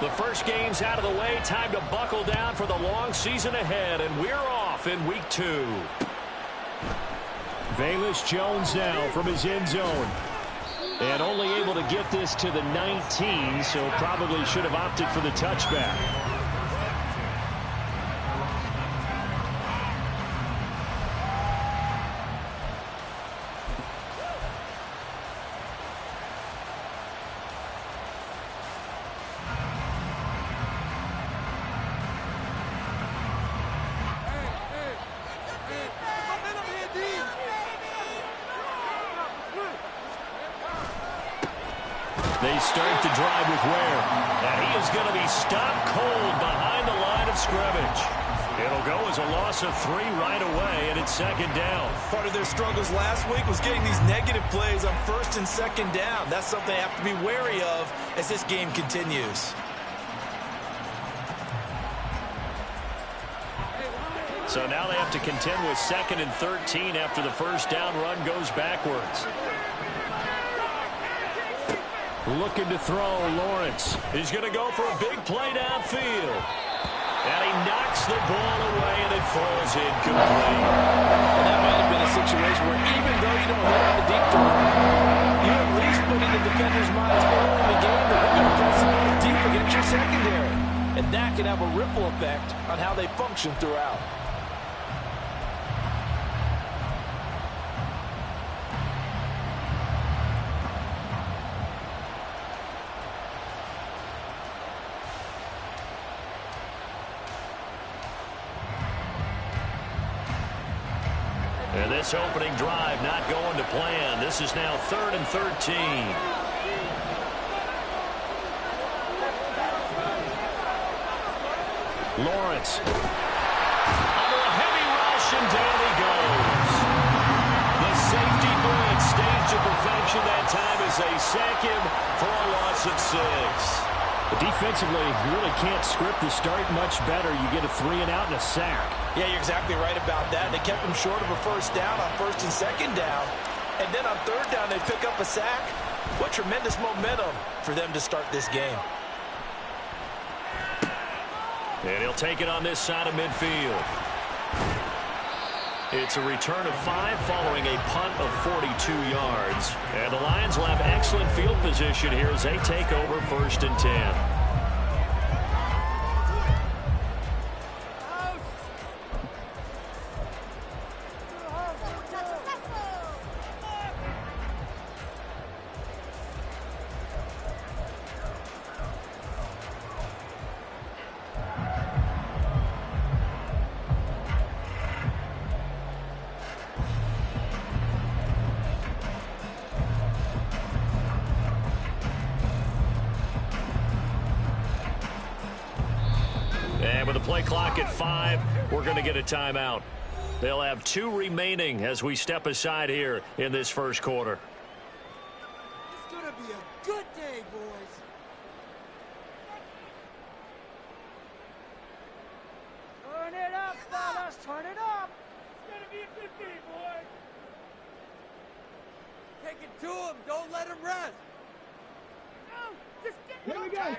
The first game's out of the way. Time to buckle down for the long season ahead, and we're off in week 2. Velus Jones now from his end zone. And only able to get this to the 19, so probably should have opted for the touchback. They start the drive with Ware. And he is going to be stopped cold behind the line of scrimmage. It'll go as a loss of 3 right away, and it's second down. Part of their struggles last week was getting these negative plays on first and second down. That's something they have to be wary of as this game continues. So now they have to contend with 2nd and 13 after the first down run goes backwards. Looking to throw, Lawrence. He's going to go for a big play downfield. And he knocks the ball away, and it falls incomplete. And that might have been a situation where even though you don't hit on the deep throw, you at least put in the defender's minds early in the game that we're going to throw some more deep against your secondary. And that can have a ripple effect on how they function throughout. And this opening drive not going to plan. This is now 3rd and 13. Lawrence. Under a heavy rush, and down he goes. The safety blitz staged to perfection that time as they sack him for a loss of 6. Defensively, you really can't script the start much better. You get a 3-and-out and a sack. Yeah, you're exactly right about that. They kept him short of a first down on first and second down. And then on third down, they pick up a sack. What tremendous momentum for them to start this game. And he'll take it on this side of midfield. It's a return of 5 following a punt of 42 yards. And the Lions will have excellent field position here as they take over 1st and 10. And with the play clock at 5, we're going to get a timeout. They'll have 2 remaining as we step aside here in this first quarter. It's going to be a good day, boys. Turn it up, fellas. Turn it up. It's going to be a good day, boys. Take it to him. Don't let him rest. No, just get Here we go.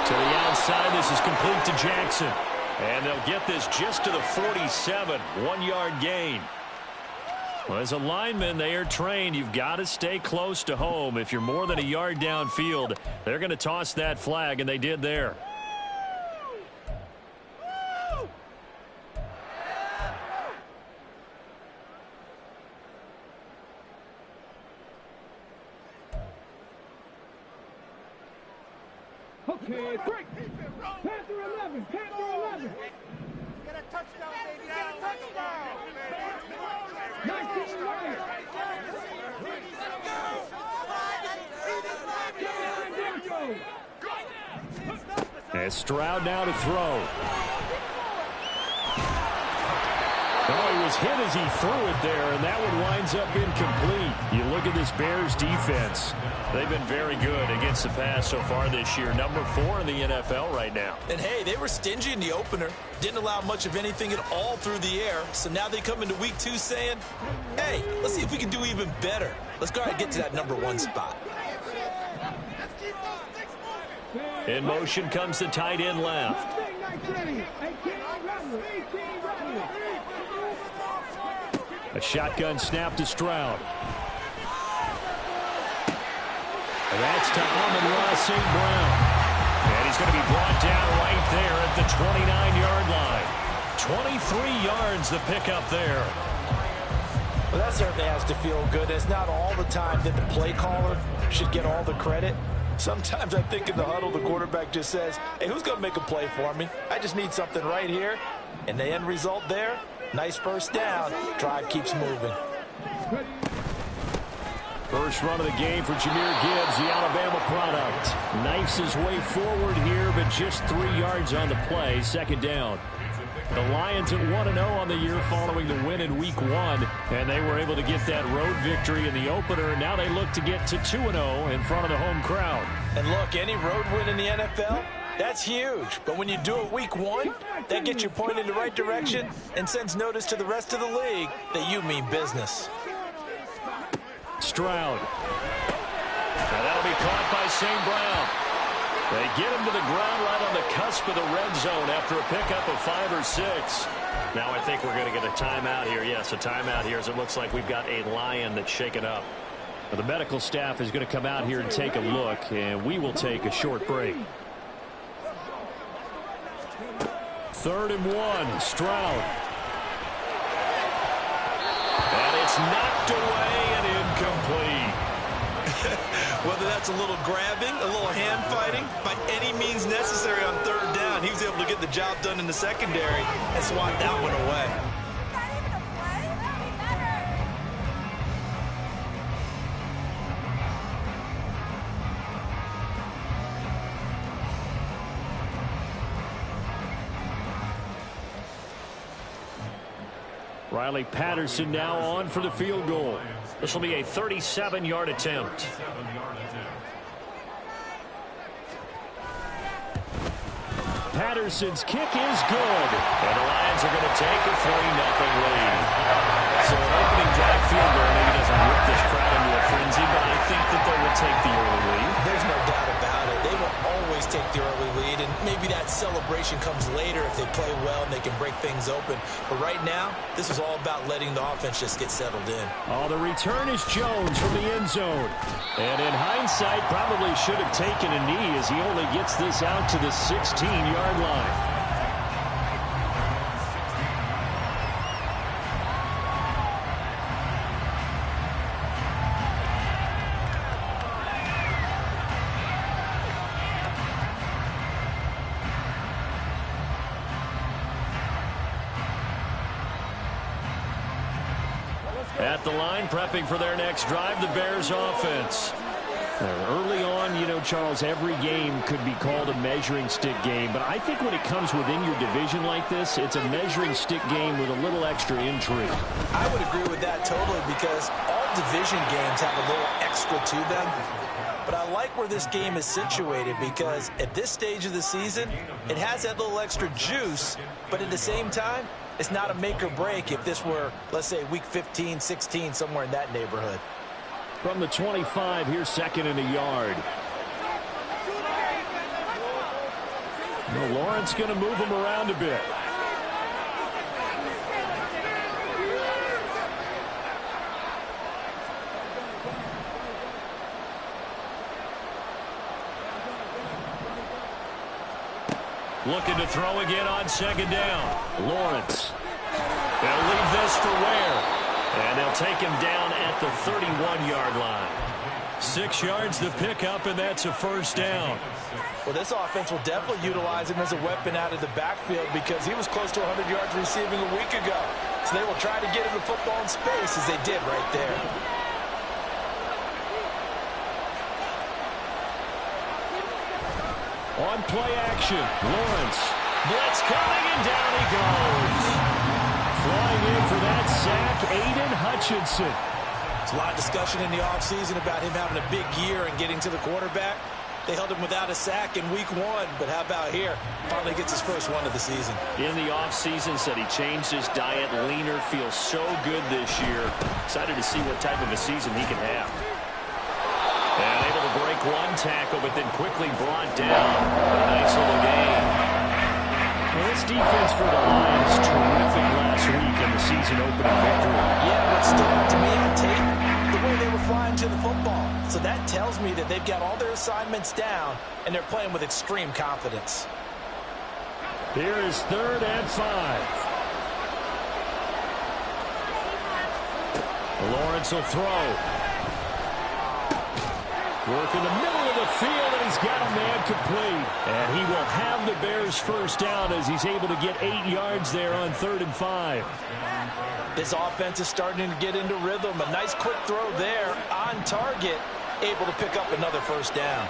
To the outside, this is complete to Jackson. And they'll get this just to the 47, 1-yard gain. Well, as a lineman, they are trained. You've got to stay close to home. If you're more than a yard downfield, they're going to toss that flag, and they did there. Okay, break. Panther 11. Panther 11. Get a touchdown, baby. Get a touchdown. 19 right. And Stroud now to throw. Oh, he was hit as he threw it there, and that one winds up incomplete. You look at this Bears defense. They've been very good against the pass so far this year. Number 4 in the NFL right now. And, hey, they were stingy in the opener. Didn't allow much of anything at all through the air. So now they come into week 2 saying, hey, let's see if we can do even better. Let's go ahead and get to that number 1 spot. In motion comes the tight end left. A shotgun snap to Stroud. And that's to Amon-Ra St. Brown. And he's going to be brought down right there at the 29-yard line. 23 yards the pickup there. Well, that certainly has to feel good. It's not all the time that the play caller should get all the credit. Sometimes I think in the huddle, the quarterback just says, hey, who's going to make a play for me? I just need something right here. And the end result there, nice first down. Drive keeps moving. First run of the game for Jahmyr Gibbs, the Alabama product. Knifes his way forward here, but just 3 yards on the play. Second down. The Lions at 1-0 on the year following the win in Week 1, and they were able to get that road victory in the opener, and now they look to get to 2-0 in front of the home crowd. And look, any road win in the NFL, that's huge. But when you do it Week 1, that gets you pointed in the right direction and sends notice to the rest of the league that you mean business. Stroud. And that'll be caught by St. Brown. They get him to the ground right on the cusp of the red zone after a pickup of 5 or 6. Now I think we're going to get a timeout here. Yes, a timeout here as it looks like we've got a Lion that's shaken up. Now, the medical staff is going to come out here and take a look, and we will take a short break. 3rd and 1, Stroud. And it's knocked away and incomplete. Whether that's a little grabbing, a little hand fighting, by any means necessary on 3rd down, he was able to get the job done in the secondary and swat that one away. Riley Patterson now on for the field goal. This will be a 37-yard attempt. Patterson's kick is good. And the Lions are going to take a 3-0 lead. So an opening drive field goal maybe doesn't whip this crowd into a frenzy, but I think that they will take the early lead. There's no doubt about it. They will always take the early lead, and maybe that celebration comes later if they play well and they can break things open. But right now, this is all about letting the offense just get settled in. Oh, the return is Jones from the end zone. And in hindsight, probably should have taken a knee as he only gets this out to the 16-yard line. At the line, prepping for their next drive, the Bears offense. Early on, you know, Charles, every game could be called a measuring stick game, but I think when it comes within your division like this, it's a measuring stick game with a little extra intrigue. I would agree with that totally, because all division games have a little extra to them. But I like where this game is situated, because at this stage of the season, it has that little extra juice, but at the same time, it's not a make or break if this were, let's say, week 15, 16, somewhere in that neighborhood. From the 25, here's 2nd and a yard. Well, Lawrence going to move him around a bit. Looking to throw again on 2nd down. Lawrence. They'll leave this for Ware. And they'll take him down at the 31-yard line. 6 yards to pick up, and that's a 1st down. Well, this offense will definitely utilize him as a weapon out of the backfield, because he was close to 100 yards receiving a week ago. So they will try to get him the football in space, as they did right there. On play action, Lawrence. Blitz coming, and down he goes. Flying in for that sack, Aiden Hutchinson. There's a lot of discussion in the offseason about him having a big year and getting to the quarterback. They held him without a sack in week 1, but how about here? Finally gets his first one of the season. In the offseason, said he changed his diet, leaner, feels so good this year. Excited to see what type of a season he can have. And able to break one tackle, but then quickly brought down. A nice little gain. Well, this defense for the Lions, terrific last week in the season opening victory. Yeah, what stood out to me on tape, the way they were flying to the football. So that tells me that they've got all their assignments down, and they're playing with extreme confidence. Here is 3rd and 5. Lawrence will throw. Work in the middle of the field, and he's got a man complete. And he will have the Bears first down as he's able to get 8 yards there on 3rd and 5. This offense is starting to get into rhythm. A nice quick throw there on target, able to pick up another first down.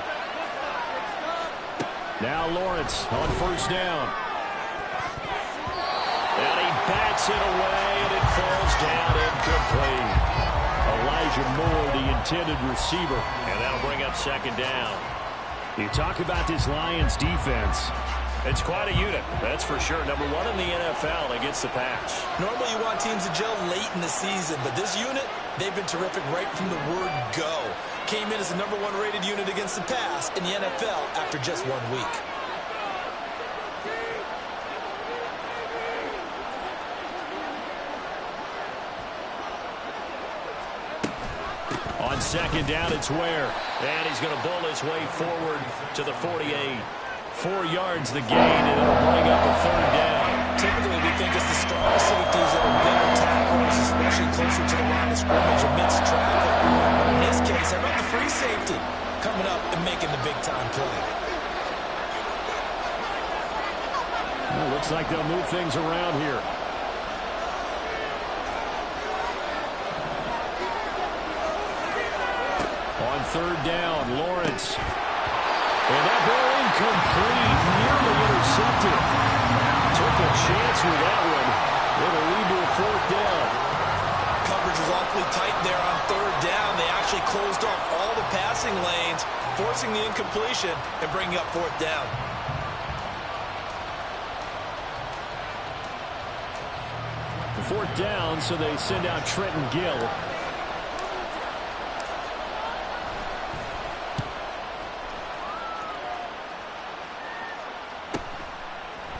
Now Lawrence on 1st down. And he bats it away, and it falls down incomplete. Elijah Moore, the intended receiver. And that'll bring up 2nd down. You talk about this Lions defense. It's quite a unit, that's for sure. Number 1 in the NFL against the pass. Normally you want teams to gel late in the season, but this unit, they've been terrific right from the word go. Came in as the number 1 rated unit against the pass in the NFL after just 1 week. On 2nd down, it's Ware. And he's going to bull his way forward to the 48. 4 yards the gain, and it'll bring up a 3rd down. Typically, we think it's the strong safeties that are better tacklers, especially closer to the line of scrimmage amidst traffic. But in this case, how about the free safety coming up and making the big-time play? Well, looks like they'll move things around here. On 3rd down, Lawrence. And that ball incomplete, nearly intercepted. Took a chance with that one. It'll lead to a 4th down. Coverage was awfully tight there on 3rd down. They actually closed off all the passing lanes, forcing the incompletion and bringing up 4th down. The 4th down, so they send out Trenton Gill.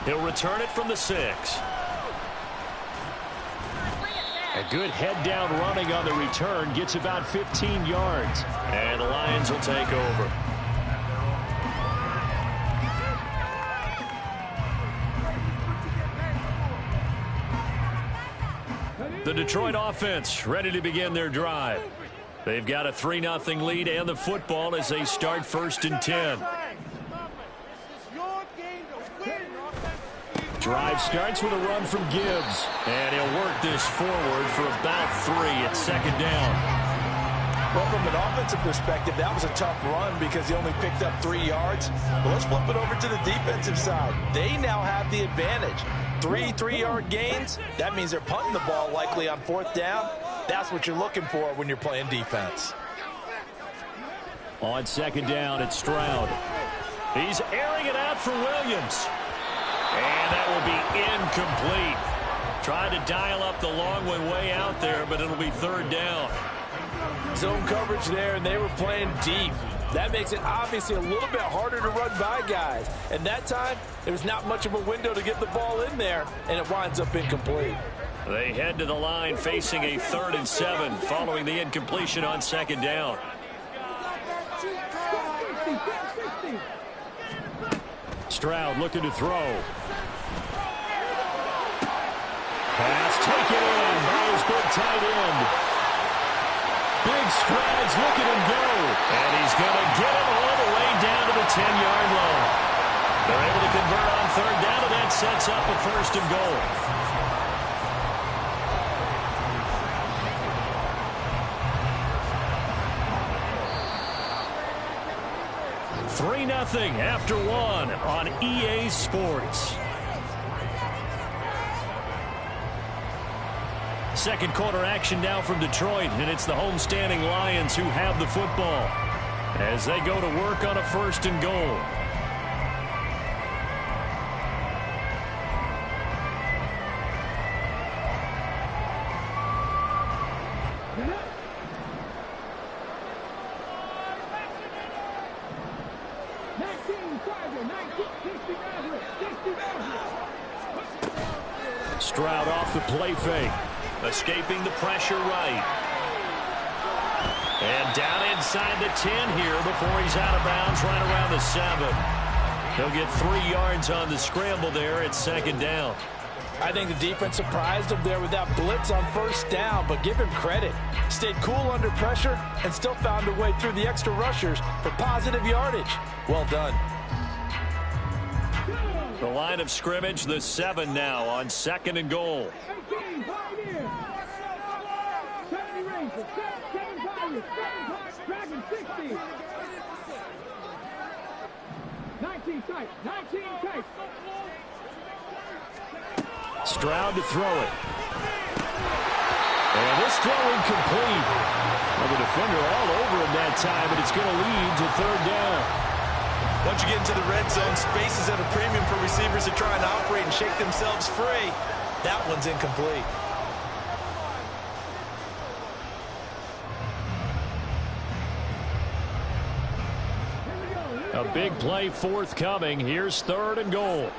He'll return it from the 6. A good head-down running on the return. Gets about 15 yards. And the Lions will take over. The Detroit offense ready to begin their drive. They've got a 3-0 lead and the football as they start 1st and 10. Drive starts with a run from Gibbs. And he'll work this forward for about 3 at 2nd down. Well, from an offensive perspective, that was a tough run because he only picked up 3 yards. But let's flip it over to the defensive side. They now have the advantage. 3 3-yard gains. That means they're punting the ball likely on 4th down. That's what you're looking for when you're playing defense. On 2nd down, it's Stroud. He's airing it out for Williams. And that will be incomplete. Tried to dial up the long one way out there, but it'll be 3rd down. Zone coverage there, and they were playing deep. That makes it obviously a little bit harder to run by guys. And that time, there was not much of a window to get the ball in there, and it winds up incomplete. They head to the line facing a 3rd and 7 following the incompletion on 2nd down. Stroud looking to throw. Pass taken in by his big tight end. Big strides, look at him go. And he's going to get it all the way down to the 10-yard line. They're able to convert on 3rd down, and that sets up a 1st and goal. 3-0 after 1 on EA Sports. Second quarter action now from Detroit, and it's the homestanding Lions who have the football as they go to work on a 1st and goal. Stroud off the play fake. Escaping the pressure right. And down inside the 10 here before he's out of bounds right around the 7. He'll get 3 yards on the scramble there at 2nd down. I think the defense surprised him there with that blitz on 1st down, but give him credit. Stayed cool under pressure and still found a way through the extra rushers for positive yardage. Well done. The line of scrimmage, the 7 now on 2nd and goal. 19 tight. Stroud to throw it. And this throw incomplete. Well, the defender all over him that time, but it's going to lead to 3rd down. Once you get into the red zone, space is at a premium for receivers to try and operate and shake themselves free. That one's incomplete. A big play forthcoming. Here's 3rd and goal.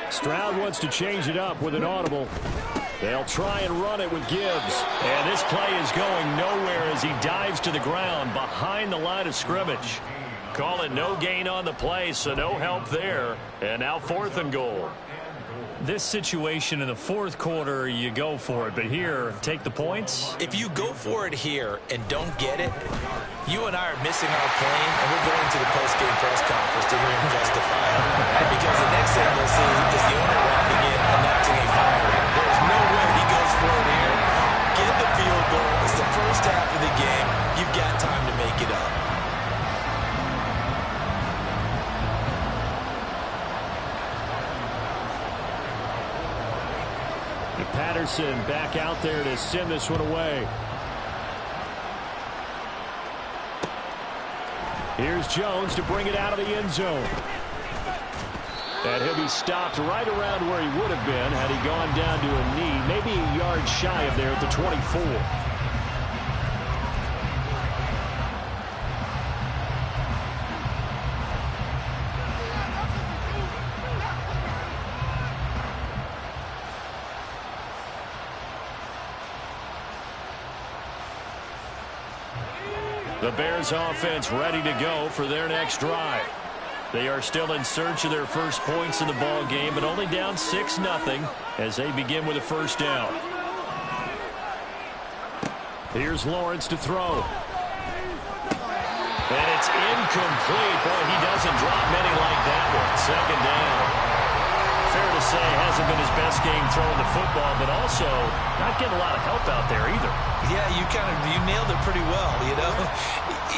Stroud wants to change it up with an audible. They'll try and run it with Gibbs. And this play is going nowhere as he dives to the ground behind the line of scrimmage. Call it no gain on the play, so no help there. And now 4th and goal. This situation in the 4th quarter, you go for it. But here, take the points. If you go for it here and don't get it, you and I are missing our plane, and we're going to the post-game press conference to hear him justify it. Because the next thing we'll see is the owner walking in announcing a firing. There's no way he goes for it here. Get the field goal. It's the first half of the game. You've got time to make it up. Patterson back out there to send this one away. Here's Jones to bring it out of the end zone. And he'll be stopped right around where he would have been had he gone down to a knee, maybe a yard shy of there at the 24. The Bears offense ready to go for their next drive. They are still in search of their first points in the ball game, but only down 6-0 as they begin with a 1st down. Here's Lawrence to throw. And it's incomplete. Boy, he doesn't drop many like that one. 2nd down. Fair to say, hasn't been his best game throwing the football, but also not getting a lot of help out there either. Yeah, you nailed it pretty well, you know.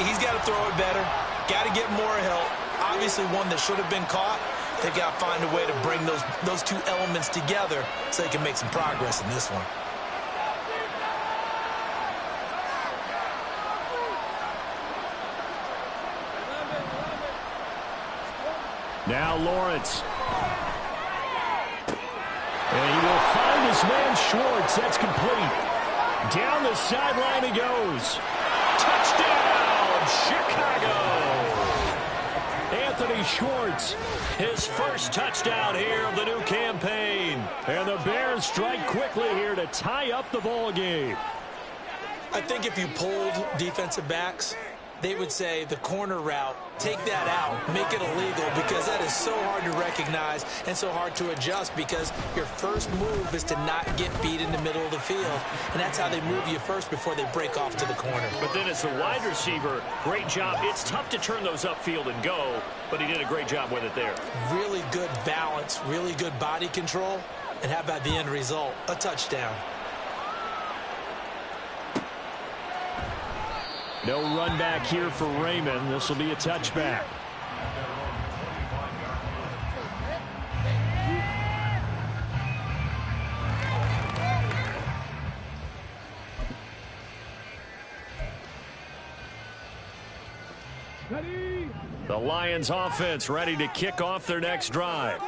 He's got to throw it better. Got to get more help. Obviously one that should have been caught. They got to find a way to bring those two elements together so they can make some progress in this one. Now Lawrence. And he will find his man Schwartz. That's complete. Down the sideline he goes. Touchdown, Chicago. Anthony Schwartz, his first touchdown here of the new campaign. And the Bears strike quickly here to tie up the ball game. I think if you polled defensive backs, they would say the corner route, take that out, make it illegal, because that is so hard to recognize and so hard to adjust, because your first move is to not get beat in the middle of the field, and that's how they move you first before they break off to the corner. But then as the wide receiver, great job. It's tough to turn those upfield and go, but he did a great job with it there. Really good balance, really good body control, and how about the end result? A touchdown. No run back here for Raymond. This will be a touchback. The Lions offense ready to kick off their next drive.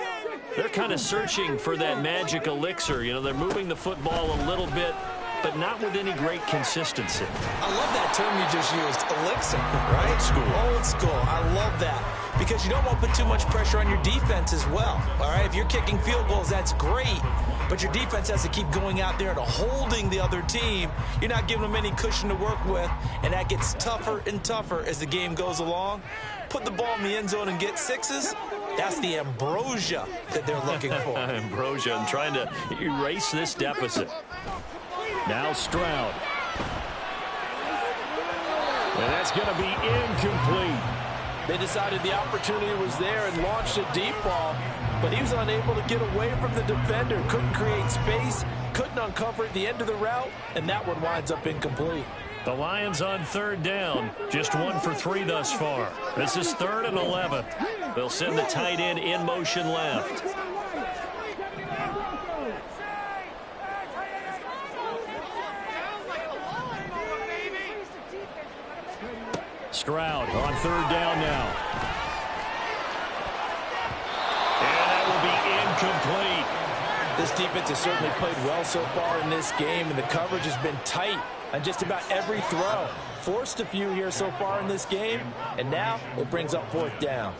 They're kind of searching for that magic elixir. You know, they're moving the football a little bit, but not with any great consistency. I love that term you just used, elixir, right? Old school. Old school. I love that. Because you don't want to put too much pressure on your defense as well. All right, if you're kicking field goals, that's great. But your defense has to keep going out there and holding the other team. You're not giving them any cushion to work with, and that gets tougher and tougher as the game goes along. Put the ball in the end zone and get sixes. That's the ambrosia that they're looking for. Ambrosia, and trying to erase this deficit. Now Stroud. And that's going to be incomplete. They decided the opportunity was there and launched a deep ball, but he was unable to get away from the defender. Couldn't create space, couldn't uncover at the end of the route, and that one winds up incomplete. The Lions on third down, just 1 for 3 thus far. This is 3rd and 11. They'll send the tight end in motion left. Stroud on third down now. And that will be incomplete. This defense has certainly played well so far in this game, and the coverage has been tight on just about every throw. Forced a few here so far in this game, and now it brings up 4th down.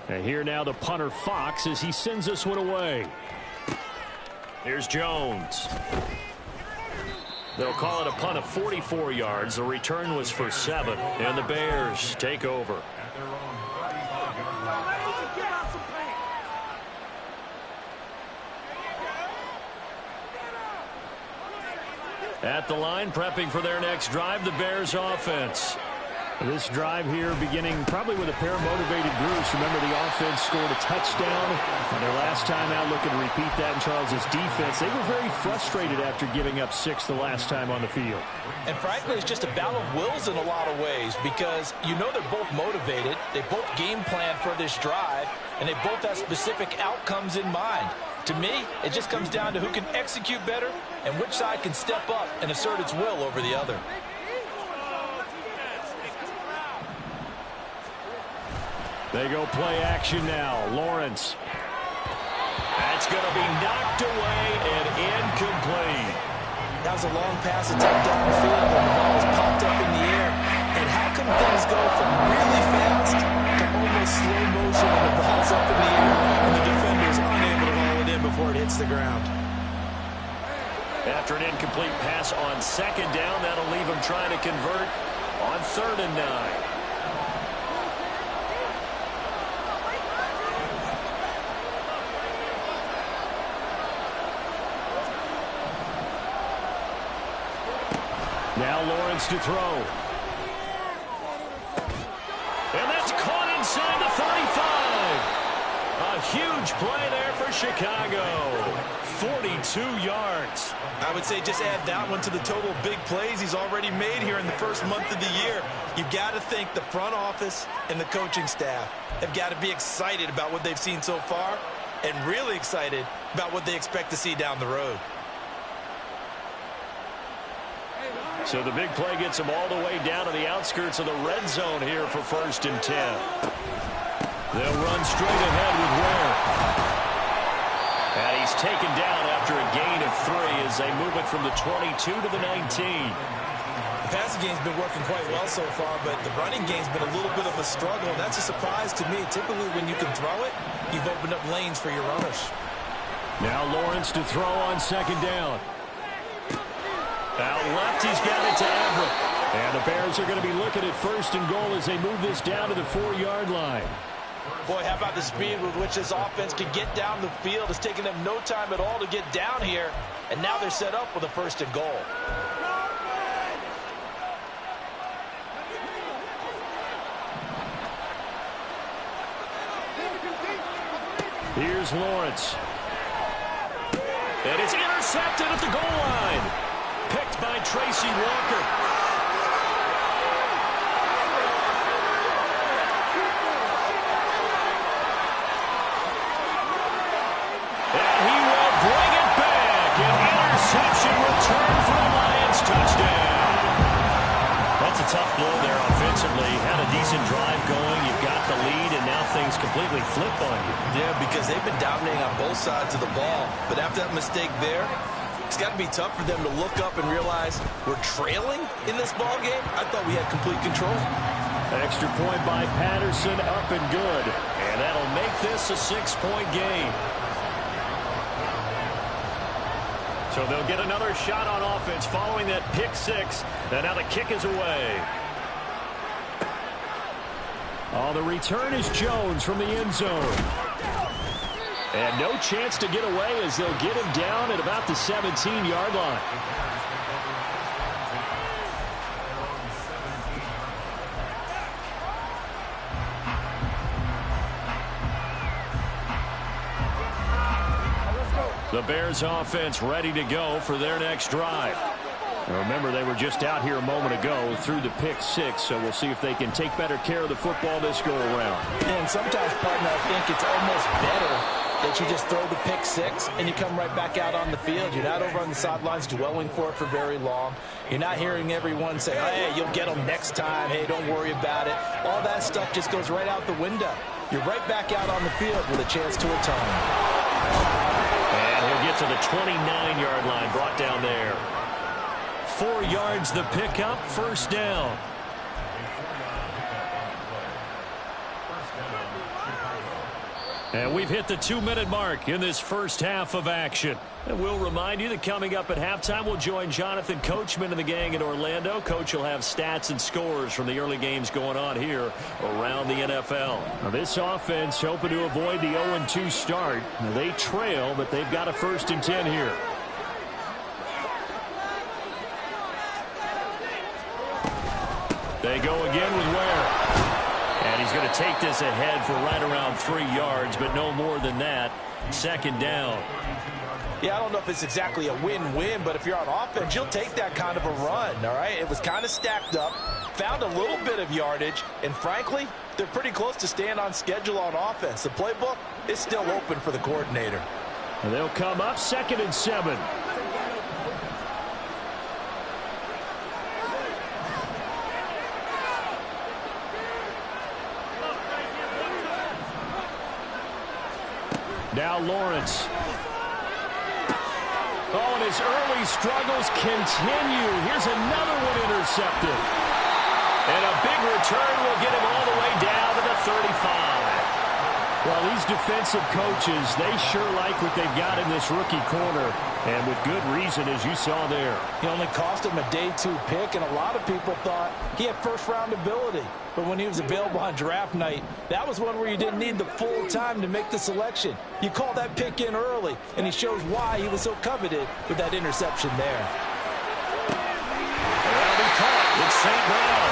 And here now the punter Fox as he sends this one away. Here's Jones. They'll call it a punt of 44 yards. The return was for 7, and the Bears take over. At the line, prepping for their next drive, the Bears offense. This drive here beginning probably with a pair of motivated groups. Remember, the offense scored a touchdown on their last time out, looking to repeat that in Charles's defense. They were very frustrated after giving up 6 the last time on the field. And frankly, it's just a battle of wills in a lot of ways, because you know they're both motivated, they both game plan for this drive, and they both have specific outcomes in mind. To me, it just comes down to who can execute better and which side can step up and assert its will over the other. They go play action now. Lawrence. That's going to be knocked away and incomplete. That was a long pass attempt downfield, and the ball was popped up in the air. And how come things go from really fast to almost slow motion when the ball's up in the air and the defender's unable to haul it in before it hits the ground? After an incomplete pass on 2nd down, that'll leave them trying to convert on 3rd and 9. Now Lawrence to throw. And that's caught inside the 35. A huge play there for Chicago. 42 yards. I would say just add that one to the total big plays he's already made here in the first month of the year. You've got to think the front office and the coaching staff have got to be excited about what they've seen so far and really excited about what they expect to see down the road. So the big play gets him all the way down to the outskirts of the red zone here for 1st and 10. They'll run straight ahead with Ware. And he's taken down after a gain of 3 as they move it from the 22 to the 19. The passing game's been working quite well so far, but the running game's been a little bit of a struggle, and that's a surprise to me. Typically, when you can throw it, you've opened up lanes for your runners. Now Lawrence to throw on 2nd down. Out left, he's got it to Everett. And the Bears are going to be looking at 1st and goal as they move this down to the 4-yard line. Boy, how about the speed with which this offense can get down the field? It's taken them no time at all to get down here, and now they're set up with a 1st and goal. Here's Lawrence. And it's intercepted at the goal line. Picked by Tracy Walker. And he will bring it back. An interception return for a Lions touchdown. That's a tough blow there offensively. Had completely flip on you. Yeah, because they've been dominating on both sides of the ball. But after that mistake there, it's got to be tough for them to look up and realize we're trailing in this ball game. I thought we had complete control. Extra point by Patterson, up and good. And that'll make this a 6-point game. So they'll get another shot on offense following that pick six. And now the kick is away. Oh, the return is Jones from the end zone. And no chance to get away as they'll get him down at about the 17-yard line. The Bears offense ready to go for their next drive. Now remember, they were just out here a moment ago through the pick six, so we'll see if they can take better care of the football this go around. Yeah, and sometimes, partner, I think it's almost better that you just throw the pick six and you come right back out on the field. You're not over on the sidelines dwelling for it for very long. You're not hearing everyone say, hey, you'll get them next time. Hey, don't worry about it. All that stuff just goes right out the window. You're right back out on the field with a chance to atone. And he'll get to the 29-yard line, brought down there. 4 yards the pickup, first down. And we've hit the 2-minute mark in this first half of action. And we'll remind you that coming up at halftime, we'll join Jonathan Coachman and the gang in Orlando. Coach will have stats and scores from the early games going on here around the NFL. Now, this offense hoping to avoid the 0-2 start. Now, they trail, but they've got a 1st and 10 here. They go again with Ware. And he's going to take this ahead for right around 3 yards, but no more than that. 2nd down. Yeah, I don't know if it's exactly a win-win, but if you're on offense, you'll take that kind of a run, all right? It was kind of stacked up, found a little bit of yardage, and frankly, they're pretty close to staying on schedule on offense. The playbook is still open for the coordinator. And they'll come up 2nd and 7. Now Lawrence. Oh, and his early struggles continue. Here's another one intercepted. And a big return will get him all the way down to the 35. Well, these defensive coaches, they sure like what they've got in this rookie corner. And with good reason, as you saw there. He only cost him a day 2 pick, and a lot of people thought he had first-round ability. But when he was available on draft night, that was one where you didn't need the full time to make the selection. You call that pick in early, and he shows why he was so coveted with that interception there. Well, he caught. It's St. Brown.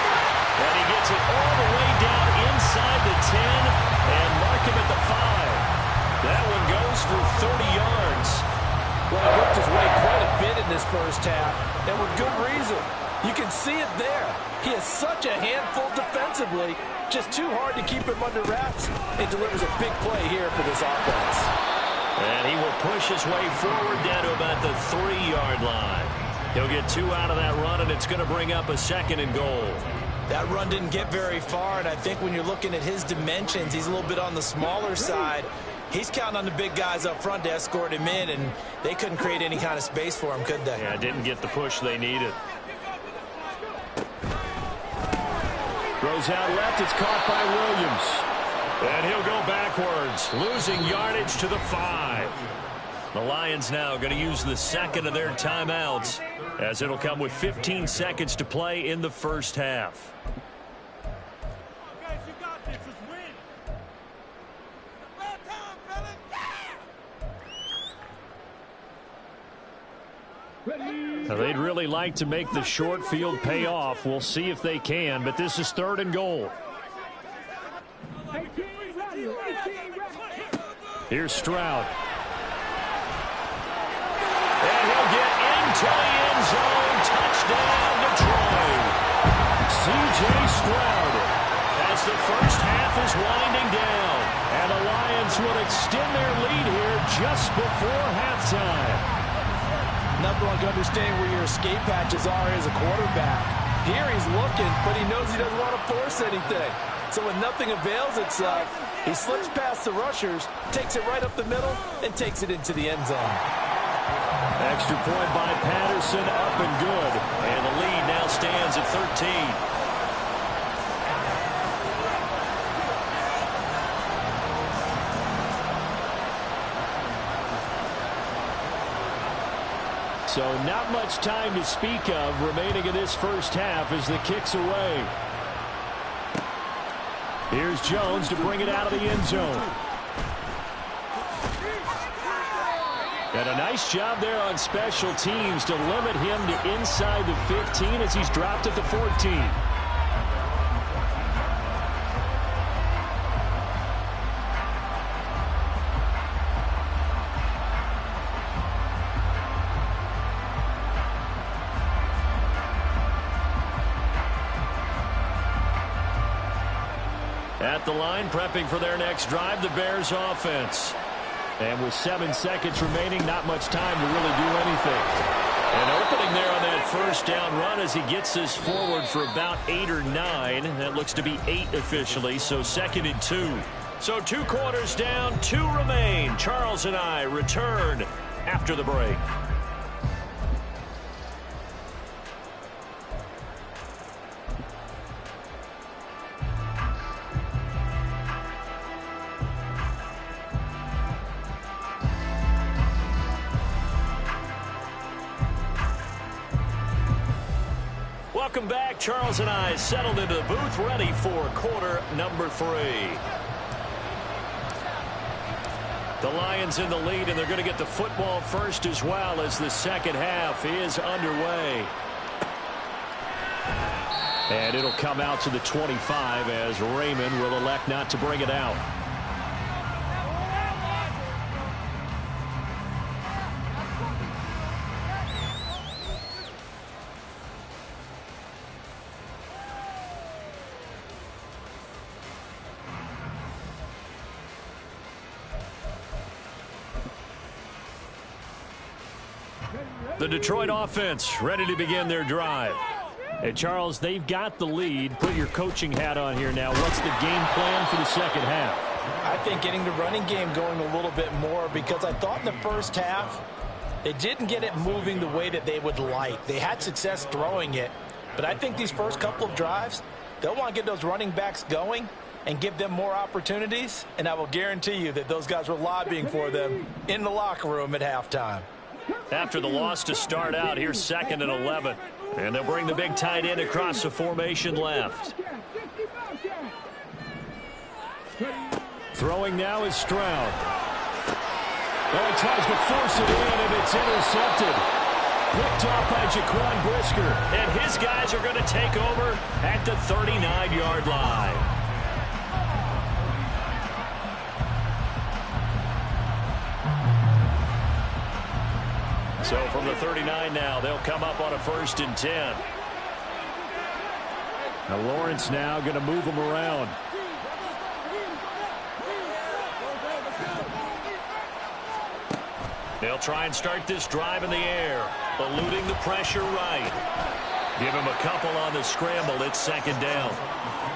And he gets it all the way down inside the 10 and mark him at the 5. That one goes for 30 yards. Well, he worked his way quite a bit in this first half, and with good reason. You can see it there. He is such a handful defensively, just too hard to keep him under wraps. It delivers a big play here for this offense. And he will push his way forward down to about the 3-yard line. He'll get 2 out of that run, and it's going to bring up a 2nd and goal. That run didn't get very far, and I think when you're looking at his dimensions, he's a little bit on the smaller side. He's counting on the big guys up front to escort him in, and they couldn't create any kind of space for him, could they? Yeah, didn't get the push they needed. Throws out left. It's caught by Williams. And he'll go backwards, losing yardage to the 5. The Lions now going to use the 2nd of their timeouts, as it'll come with 15 seconds to play in the first half. Now, they'd really like to make the short field pay off. We'll see if they can, but this is 3rd and goal. Here's Stroud. And he'll get into the end zone. Touchdown, Detroit. C.J. Stroud, as the first half is winding down. And the Lions would extend their lead here just before halftime. Nothing like understanding where your escape hatches are as a quarterback. Here he's looking, but he knows he doesn't want to force anything. So when nothing avails itself, he slips past the rushers, takes it right up the middle, and takes it into the end zone. Extra point by Patterson, up and good. And the lead now stands at 13. So not much time to speak of remaining in this first half as the kick's away. Here's Jones to bring it out of the end zone. And a nice job there on special teams to limit him to inside the 15 as he's dropped at the 14. At the line, prepping for their next drive, the Bears offense. And with 7 seconds remaining, not much time to really do anything. An opening there on that first down run as he gets this forward for about 8 or 9. That looks to be 8 officially, so 2nd and 2. So 2 quarters down, 2 remain. Charles and I return after the break. Welcome back. Charles and I settled into the booth, ready for quarter number 3. The Lions in the lead, and they're going to get the football first as well as the second half is underway. And it'll come out to the 25 as Raymond will elect not to bring it out. The Detroit offense ready to begin their drive. And Charles, they've got the lead. Put your coaching hat on here now. What's the game plan for the second half? I think getting the running game going a little bit more, because I thought in the first half they didn't get it moving the way that they would like. They had success throwing it, but I think these first couple of drives, they'll want to get those running backs going and give them more opportunities, and I will guarantee you that those guys were lobbying for them in the locker room at halftime. After the loss to start out, here's 2nd and 11. And they'll bring the big tight end across the formation left. Throwing now is Stroud. Oh, he tries to force it in, and it's intercepted. Picked off by Jaquan Brisker. And his guys are going to take over at the 39-yard line. So from the 39 now, they'll come up on a 1st and 10. Now Lawrence now going to move them around. They'll try and start this drive in the air, eluding the pressure right. Give him a couple on the scramble. It's 2nd down.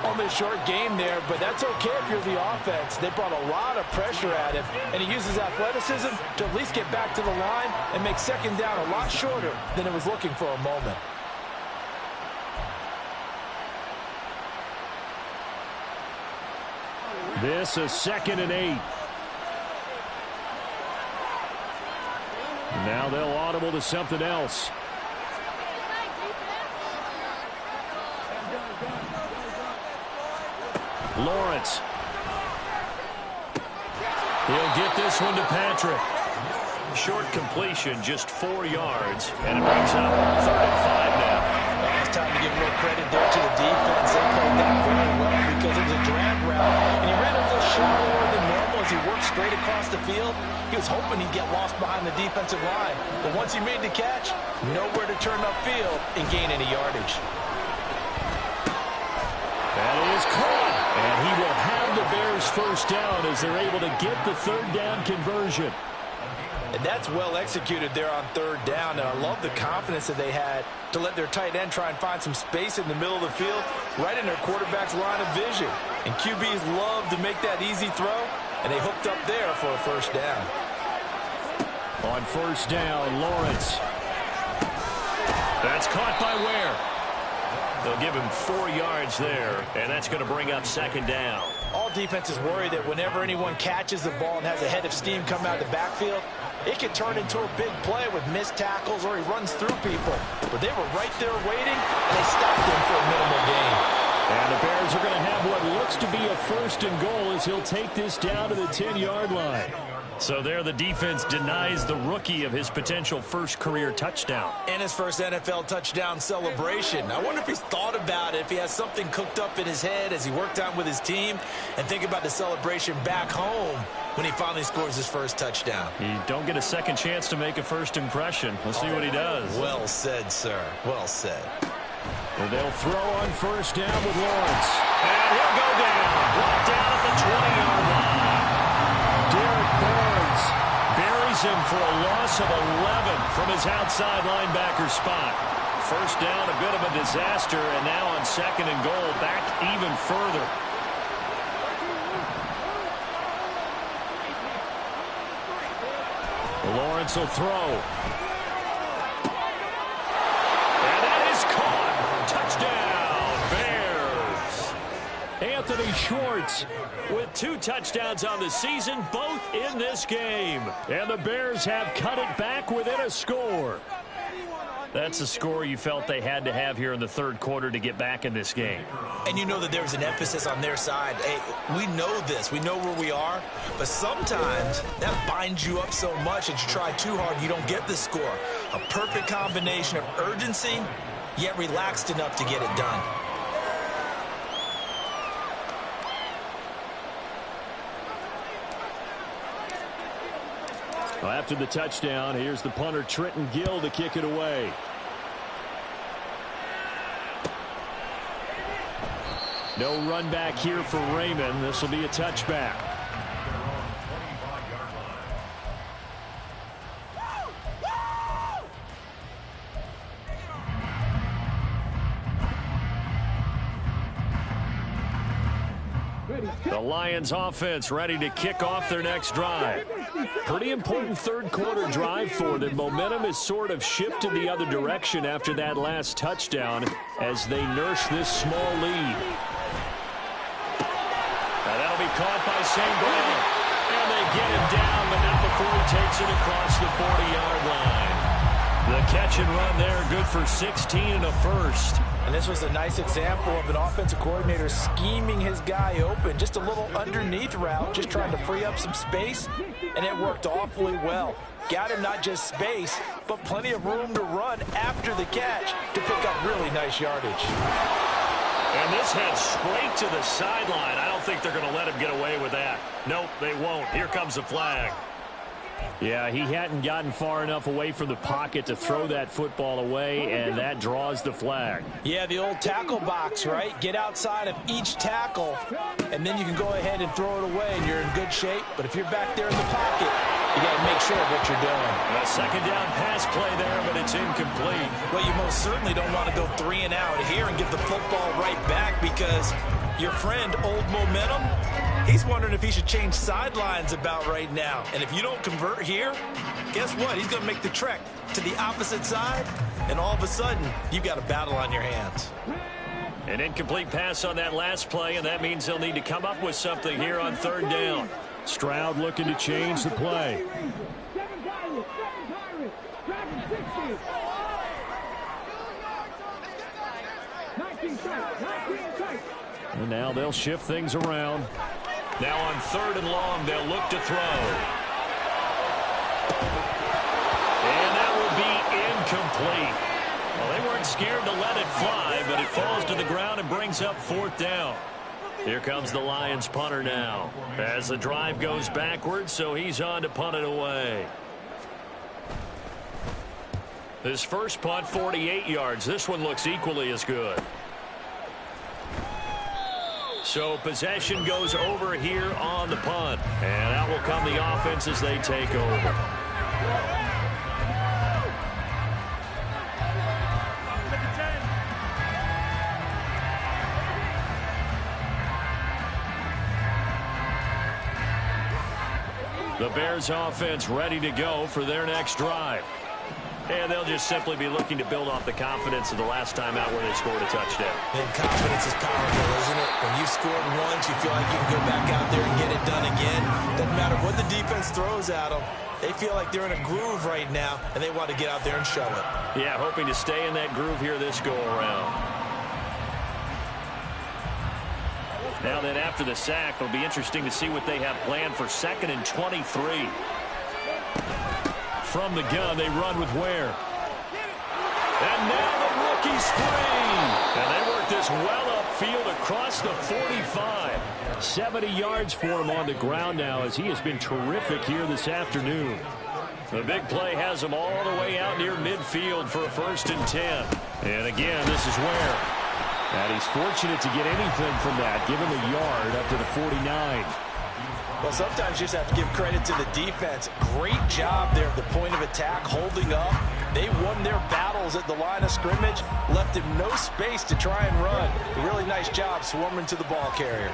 Only a short game there, but that's okay if you're the offense. They brought a lot of pressure at him, and he uses athleticism to at least get back to the line and make 2nd down a lot shorter than it was looking for a moment. This is 2nd and 8. Now they'll audible to something else. Lawrence. He'll get this one to Patrick. Short completion, just 4 yards, and it brings up 3rd and 5 now. Well, it's time to give a little credit there to the defense. They played that very well because it was a drag route, and he ran a little shallower than normal as he worked straight across the field. He was hoping he'd get lost behind the defensive line, but once he made the catch, nowhere to turn upfield and gain any yardage. That is caught, and he will have the Bears 1st down as they're able to get the 3rd down conversion. And that's well executed there on 3rd down, and I love the confidence that they had to let their tight end try and find some space in the middle of the field, right in their quarterback's line of vision. And QBs love to make that easy throw, and they hooked up there for a first down. On first down, Lawrence. That's caught by Ware. They'll give him 4 yards there, and that's going to bring up second down. All defenses worry that whenever anyone catches the ball and has a head of steam come out of the backfield, it can turn into a big play with missed tackles or he runs through people. But they were right there waiting, and they stopped him for a minimal gain. And the Bears are going to have what looks to be a first and goal as he'll take this down to the 10-yard line. So there the defense denies the rookie of his potential first career touchdown. And his first NFL touchdown celebration. I wonder if he's thought about it, if he has something cooked up in his head as he worked out with his team, and think about the celebration back home when he finally scores his first touchdown. You don't get a second chance to make a first impression. We'll see what he does. Well said, sir. Well said. And they'll throw on first down with Lawrence. And he'll go down. Brought down at the 20-yard line. Derek Barnes buries him for a loss of 11 from his outside linebacker spot. First down, a bit of a disaster, and now on second and goal, back even further. Lawrence will throw. And that is caught. Touchdown, Bears. Anthony Schwartz with 2 touchdowns on the season, both in this game. And the Bears have cut it back within a score. That's a score you felt they had to have here in the third quarter to get back in this game. And you know that there was an emphasis on their side. Hey, we know this. We know where we are. But sometimes that binds you up so much that you try too hard, you don't get the score. A perfect combination of urgency, yet relaxed enough to get it done. Well, after the touchdown, here's the punter, Trenton Gill, to kick it away. No run back here for Raymond. This will be a touchback. The Lions offense ready to kick off their next drive. Pretty important third quarter drive for them. Momentum is sort of shifted the other direction after that last touchdown as they nurse this small lead. Now that'll be caught by St. Brown. And they get him down, but not before he takes it across the 40-yard line. The catch and run there, good for 16 and a first. And this was a nice example of an offensive coordinator scheming his guy open. Just a little underneath route, just trying to free up some space, and it worked awfully well. Got him not just space, but plenty of room to run after the catch to pick up really nice yardage. And this heads straight to the sideline. I don't think they're going to let him get away with that. Nope, they won't. Here comes the flag. Yeah, he hadn't gotten far enough away from the pocket to throw that football away, and that draws the flag. Yeah, the old tackle box, right? Get outside of each tackle, and then you can go ahead and throw it away, and you're in good shape. But if you're back there in the pocket, you got to make sure of what you're doing. A second down pass play there, but it's incomplete. Well, you most certainly don't want to go 3 and out here and give the football right back, because your friend, Old Momentum, he's wondering if he should change sidelines about right now. And if you don't convert here, guess what? He's going to make the trek to the opposite side, and all of a sudden, you've got a battle on your hands. An incomplete pass on that last play, and that means they'll need to come up with something here on third down. Stroud looking to change the play. And now they'll shift things around. Now on third and long, they'll look to throw. And that will be incomplete. Well, they weren't scared to let it fly, but it falls to the ground and brings up fourth down. Here comes the Lions punter now as the drive goes backwards, so he's on to punt it away. His first punt, 48 yards. This one looks equally as good. So possession goes over here on the punt. And out will come the offense as they take over. The Bears offense ready to go for their next drive. And they'll just simply be looking to build off the confidence of the last time out where they scored a touchdown. And confidence is powerful, isn't it? When you've scored once, you feel like you can go back out there and get it done again. Doesn't matter what the defense throws at them. They feel like they're in a groove right now, and they want to get out there and show it. Yeah, hoping to stay in that groove here this go-around. Now then, after the sack, it'll be interesting to see what they have planned for 2nd and 23. From the gun, they run with Ware. And now the rookie screen. And they work this well upfield across the 45. 70 yards for him on the ground now as he has been terrific here this afternoon. The big play has him all the way out near midfield for a 1st and 10. And again, this is Ware. And he's fortunate to get anything from that. Give him a yard up to the 49. Well, sometimes you just have to give credit to the defense. Great job there at the point of attack, holding up. They won their battles at the line of scrimmage, left him no space to try and run. A really nice job swarming to the ball carrier.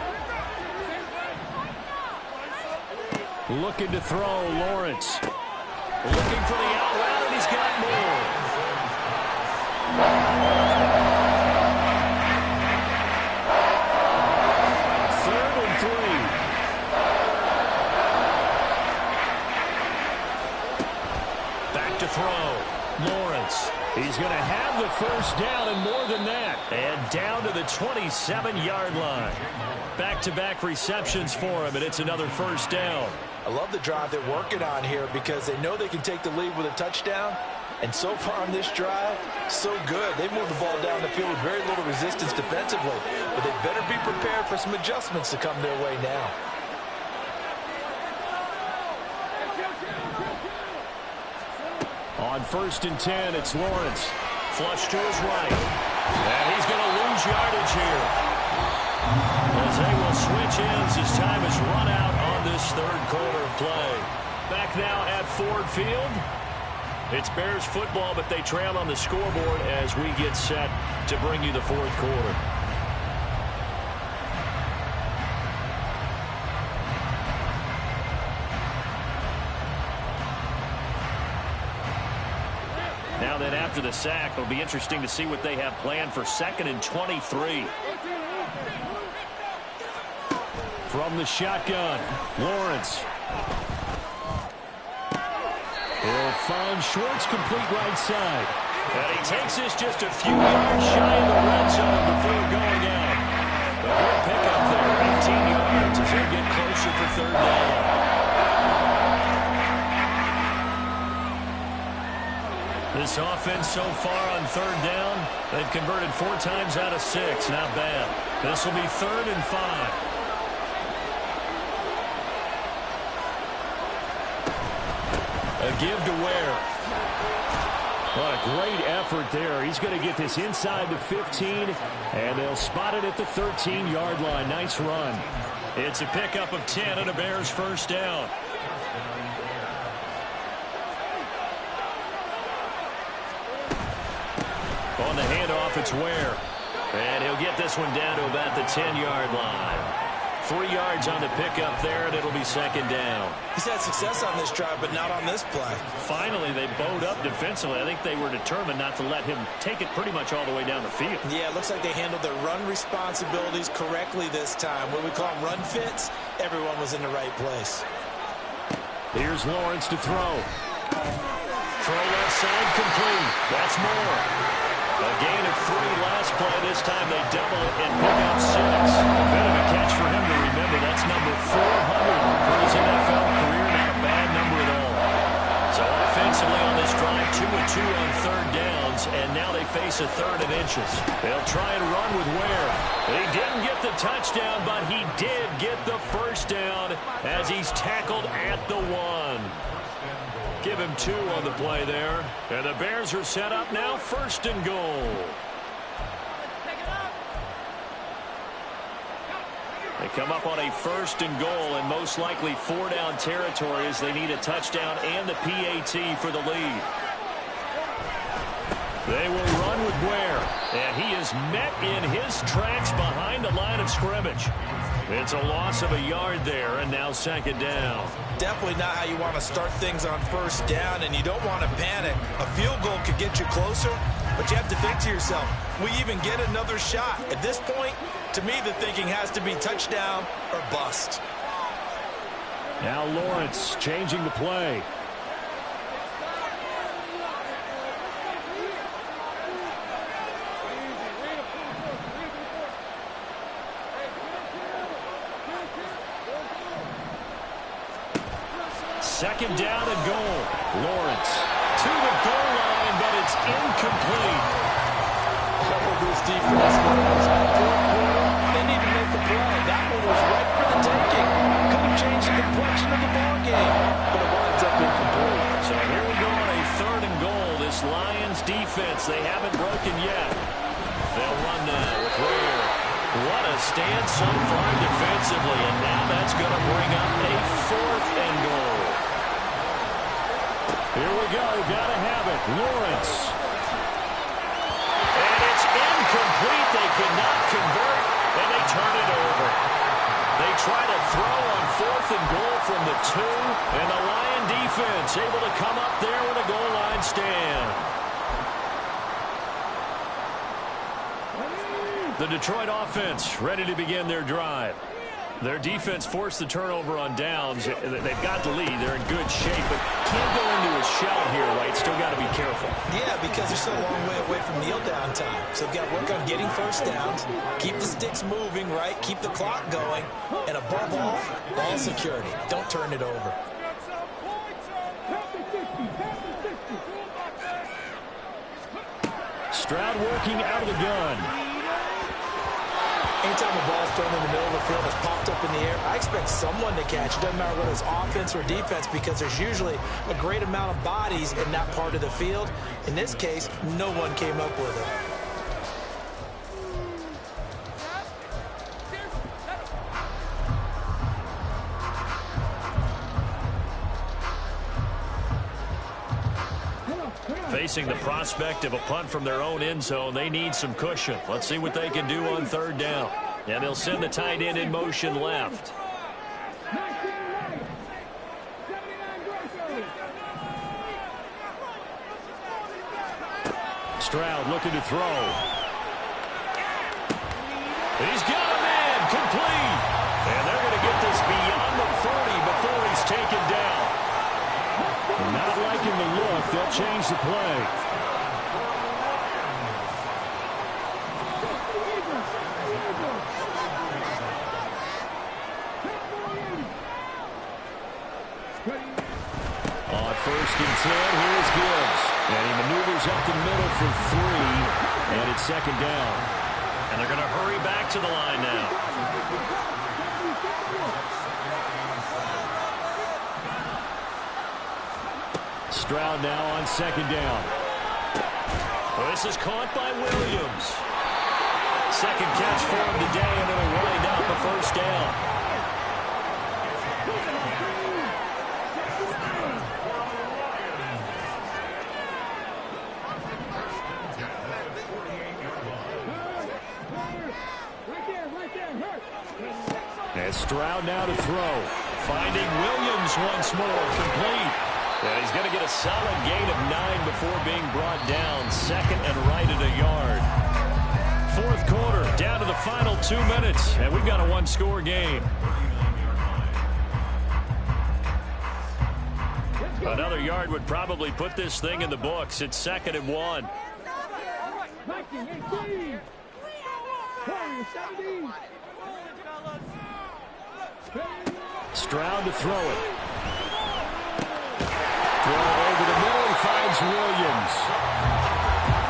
Looking to throw, Lawrence. Looking for the out route, and he's got more. 3rd and 3. Back to throw. Lawrence. He's going to have the 1st down and more than that. And down to the 27-yard line. Back-to-back receptions for him, and it's another 1st down. I love the drive they're working on here because they know they can take the lead with a touchdown. And so far on this drive, so good. They moved the ball down the field with very little resistance defensively. But they better be prepared for some adjustments to come their way now. On 1st and 10, it's Lawrence. Flush to his right. And he's going to lose yardage here. As they will switch ends as time is run out on this 3rd quarter of play. Back now at Ford Field. It's Bears football, but they trail on the scoreboard as we get set to bring you the 4th quarter. Now then, after the sack, it'll be interesting to see what they have planned for 2nd and 23. From the shotgun, Lawrence. He'll find Schwartz complete right side. And he takes this just a few yards shy of the red zone before going out. A good pickup there, 18 yards as they get closer for 3rd down. This offense so far on 3rd down, they've converted 4 times out of 6. Not bad. This will be 3rd and 5. A give to Ware. What a great effort there. He's going to get this inside the 15, and they'll spot it at the 13-yard line. Nice run. It's a pickup of 10 and a Bears 1st down. On the handoff, it's Ware. And he'll get this one down to about the 10-yard line. 3 yards on the pickup there, and it'll be 2nd down. He's had success on this drive, but not on this play. Finally, they bowed up defensively. I think they were determined not to let him take it pretty much all the way down the field. Yeah, it looks like they handled their run responsibilities correctly this time. What we call run fits, everyone was in the right place. Here's Lawrence to throw. Throw left side complete. That's more. A gain of 3 last play. This time they double it and pick up 6. A bit of a catch for him to remember. That's number 400 for his NFL career. Not a bad number at all. So offensively on this drive, 2 of 2 on 3rd downs, and now they face a 3rd and inches. They'll try and run with Ware. He didn't get the touchdown, but he did get the 1st down as he's tackled at the 1. Give him 2 on the play there. And the Bears are set up now, 1st and goal. They come up on a 1st and goal and most likely 4-down territory as they need a touchdown and the PAT for the lead. They will run with Ware, and he is met in his tracks behind the line of scrimmage. It's a loss of a yard there, and now second down. Definitely not how you want to start things on first down, and you don't want to panic. A field goal could get you closer, but you have to think to yourself, we even get another shot. At this point, to me, the thinking has to be touchdown or bust. Now Lawrence changing the play. Second down and goal. Lawrence to the goal line, but it's incomplete. This defense knows. Fourth quarter, they need to make the play. That one was right for the taking. Could have changed the complexion of the ball game, but it winds up incomplete. So here we go on a third and goal. This Lions defense, they haven't broken yet. They'll run now with Ware. What a stand so far defensively, and now that's going to bring up a fourth and goal. Here we go. Got to have it. Lawrence. And it's incomplete. They cannot convert, and they turn it over. They try to throw on fourth and goal from the 2, and the Lion defense able to come up there with a goal line stand. The Detroit offense ready to begin their drive. Their defense forced the turnover on downs. They've got the lead. They're in good shape, but can't go into a shell here, right? Still got to be careful. Yeah, because they're still a long way away from kneel down time. So they've got to work on getting first downs, keep the sticks moving, right? Keep the clock going, and above all, ball security. Don't turn it over. Stroud working out of the gun. Anytime the ball's thrown in the middle of the field, it's popped up in the air, I expect someone to catch. It doesn't matter whether it's offense or defense, because there's usually a great amount of bodies in that part of the field. In this case, no one came up with it. Facing the prospect of a punt from their own end zone, they need some cushion. Let's see what they can do on third down. And they'll send the tight end in motion left. Stroud looking to throw. He's got a man complete. And they're going to get this beyond the 40 before he's taken down. Not liking the look. They'll change the play. On first and 10, here's Gibbs. And he maneuvers up the middle for 3. And it's second down. And they're going to hurry back to the line now. Stroud now on second down. Well, this is caught by Williams. Second catch for him today, and it'll wind out the first down. And Stroud now to throw. Finding Williams once more, complete. And he's going to get a solid gain of 9 before being brought down. Second and right at a yard. Fourth quarter, down to the final 2 minutes, and we've got a one-score game. Another yard would probably put this thing in the books. It's second and 1. Stroud to throw it. Throw over the middle, he finds Williams.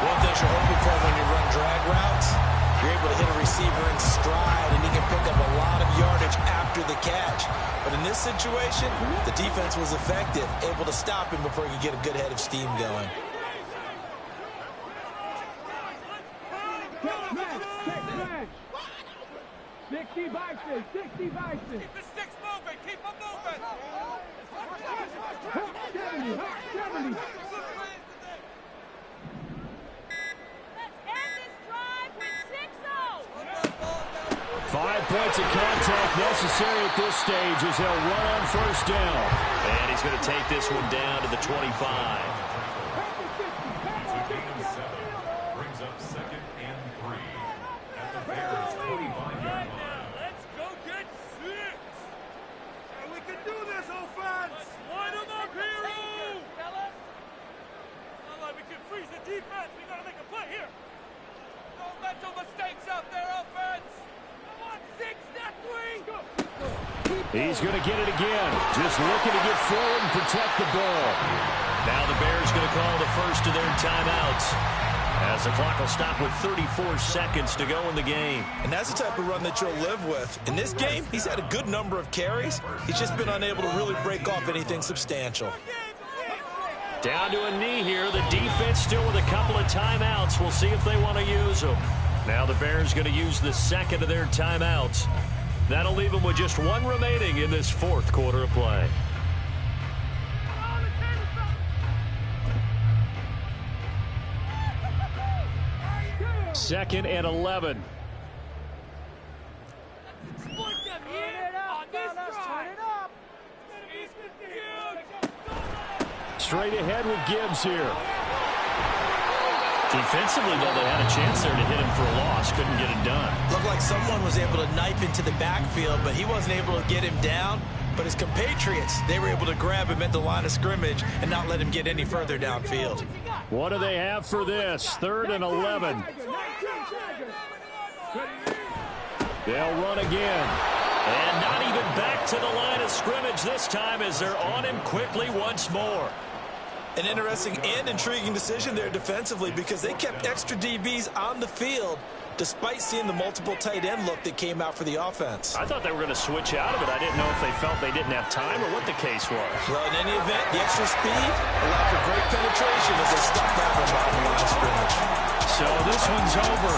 One thing you're hoping for when you run drag routes, you're able to hit a receiver in stride, and he can pick up a lot of yardage after the catch. But in this situation, the defense was effective, able to stop him before he could get a good head of steam going. Keep the sticks moving. Keep them moving. 70. Let's end this drive with 6-0. 5 points of contact necessary at this stage as they'll run on first down. And he's going to take this one down to the 25. Brings up 2nd and 3 at the Bears' 25-yard line. Let's go get 6. And we can do this, offense. Let's line them up, hero. It's not like we can freeze the defense. We got to make a play here. No mental mistakes out there, offense. Come on, 6, not 3. Go. He's going to get it again. Just looking to get forward and protect the ball. Now the Bears going to call the first of their timeouts, as the clock will stop with 34 seconds to go in the game. And that's the type of run that you'll live with. In this game, he's had a good number of carries. He's just been unable to really break off anything substantial. Down to a knee here. The defense still with a couple of timeouts. We'll see if they want to use them. Now the Bears going to use the second of their timeouts. That'll leave them with just one remaining in this fourth quarter of play. Second and 11. Straight ahead with Gibbs here. Defensively, though, they had a chance there to hit him for a loss. Couldn't get it done. Looked like someone was able to knife into the backfield, but he wasn't able to get him down. But his compatriots, they were able to grab him at the line of scrimmage and not let him get any further downfield. What do they have for this? 3rd and 11. They'll run again. And not even back to the line of scrimmage this time as they're on him quickly once more. An interesting and intriguing decision there defensively because they kept extra DBs on the field despite seeing the multiple tight end look that came out for the offense. I thought they were going to switch out of it. I didn't know if they felt they didn't have time or what the case was. Well, in any event, the extra speed allowed for great penetration as they stuck that one behind the line of scrimmage. So this one's over.